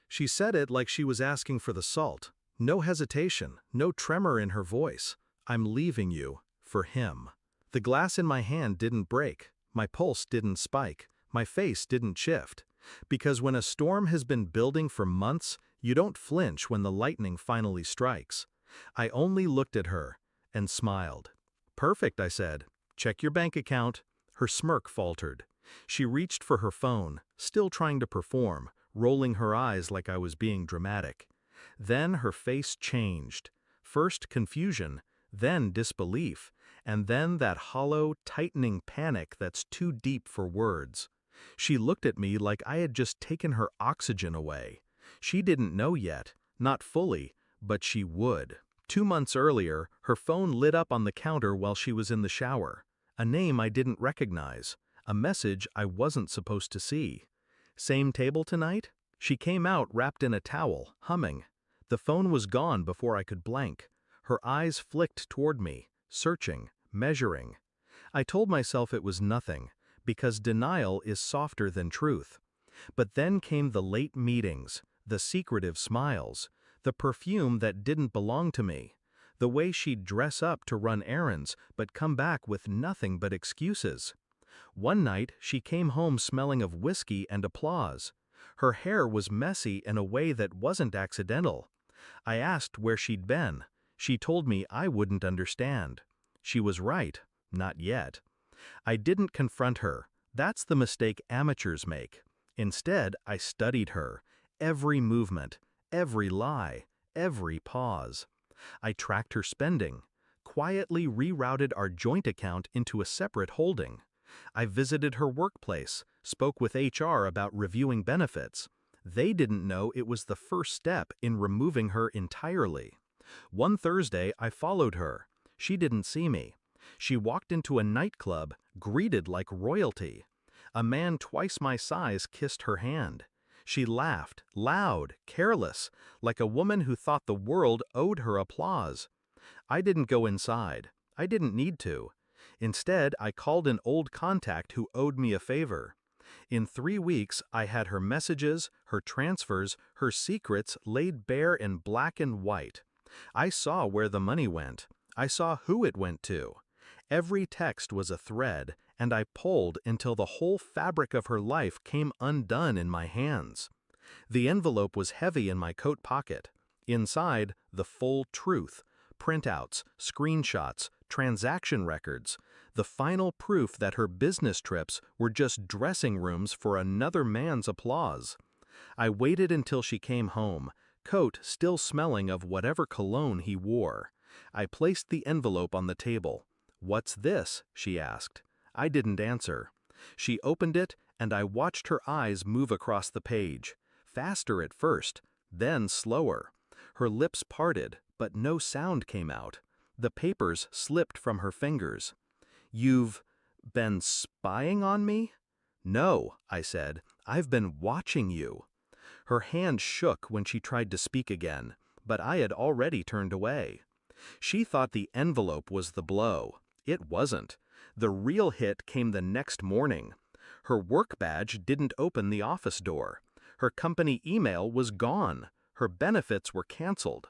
She said it like she was asking for the salt. No hesitation, no tremor in her voice. I'm leaving you, for him. The glass in my hand didn't break, my pulse didn't spike, my face didn't shift. Because when a storm has been building for months, you don't flinch when the lightning finally strikes. I only looked at her and smiled. Perfect, I said. Check your bank account. Her smirk faltered. She reached for her phone, still trying to perform, rolling her eyes like I was being dramatic. Then her face changed. First confusion, then disbelief, and then that hollow, tightening panic that's too deep for words. She looked at me like I had just taken her oxygen away. She didn't know yet, not fully, but she would. 2 months earlier, her phone lit up on the counter while she was in the shower. A name I didn't recognize, a message I wasn't supposed to see. Same table tonight? She came out wrapped in a towel, humming. The phone was gone before I could blank. Her eyes flicked toward me, searching, measuring. I told myself it was nothing, because denial is softer than truth. But then came the late meetings, the secretive smiles, the perfume that didn't belong to me, the way she'd dress up to run errands but come back with nothing but excuses. One night, she came home smelling of whiskey and applause. Her hair was messy in a way that wasn't accidental. I asked where she'd been. She told me I wouldn't understand. She was right, not yet. I didn't confront her. That's the mistake amateurs make. Instead, I studied her, every movement, every lie, every pause. I tracked her spending, quietly rerouted our joint account into a separate holding. I visited her workplace, spoke with HR about reviewing benefits. They didn't know it was the first step in removing her entirely. One Thursday, I followed her. She didn't see me. She walked into a nightclub, greeted like royalty. A man twice my size kissed her hand. She laughed, loud, careless, like a woman who thought the world owed her applause. I didn't go inside. I didn't need to. Instead, I called an old contact who owed me a favor. In 3 weeks, I had her messages, her transfers, her secrets laid bare in black and white. I saw where the money went. I saw who it went to. Every text was a thread, and I pulled until the whole fabric of her life came undone in my hands. The envelope was heavy in my coat pocket. Inside, the full truth. Printouts, screenshots, transaction records, the final proof that her business trips were just dressing rooms for another man's applause. I waited until she came home, coat still smelling of whatever cologne he wore. I placed the envelope on the table. "What's this?" she asked. I didn't answer. She opened it, and I watched her eyes move across the page, faster at first, then slower. Her lips parted, but no sound came out. The papers slipped from her fingers. "You've been spying on me?" "No," I said. "I've been watching you." Her hand shook when she tried to speak again, but I had already turned away. She thought the envelope was the blow. It wasn't. The real hit came the next morning. Her work badge didn't open the office door. Her company email was gone. Her benefits were canceled.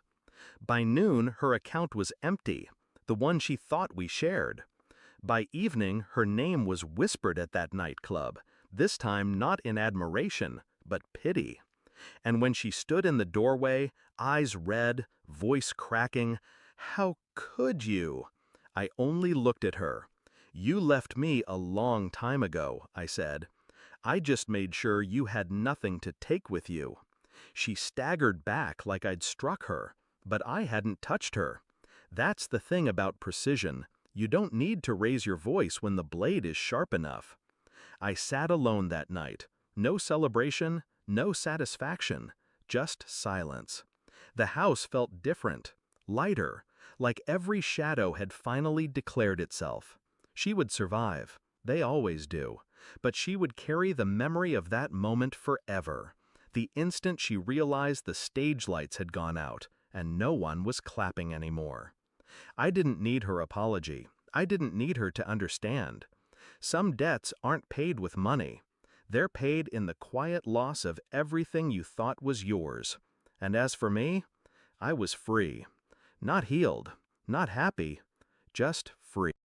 By noon, her account was empty, the one she thought we shared. By evening, her name was whispered at that nightclub, this time not in admiration, but pity. And when she stood in the doorway, eyes red, voice cracking, "How could you?" I only looked at her. "You left me a long time ago," I said. "I just made sure you had nothing to take with you." She staggered back like I'd struck her, but I hadn't touched her. That's the thing about precision. You don't need to raise your voice when the blade is sharp enough. I sat alone that night. No celebration, no satisfaction, just silence. The house felt different, lighter, like every shadow had finally declared itself. She would survive. They always do. But she would carry the memory of that moment forever. The instant she realized the stage lights had gone out, and no one was clapping anymore. I didn't need her apology. I didn't need her to understand. Some debts aren't paid with money. They're paid in the quiet loss of everything you thought was yours. And as for me, I was free. Not healed, not happy, just free.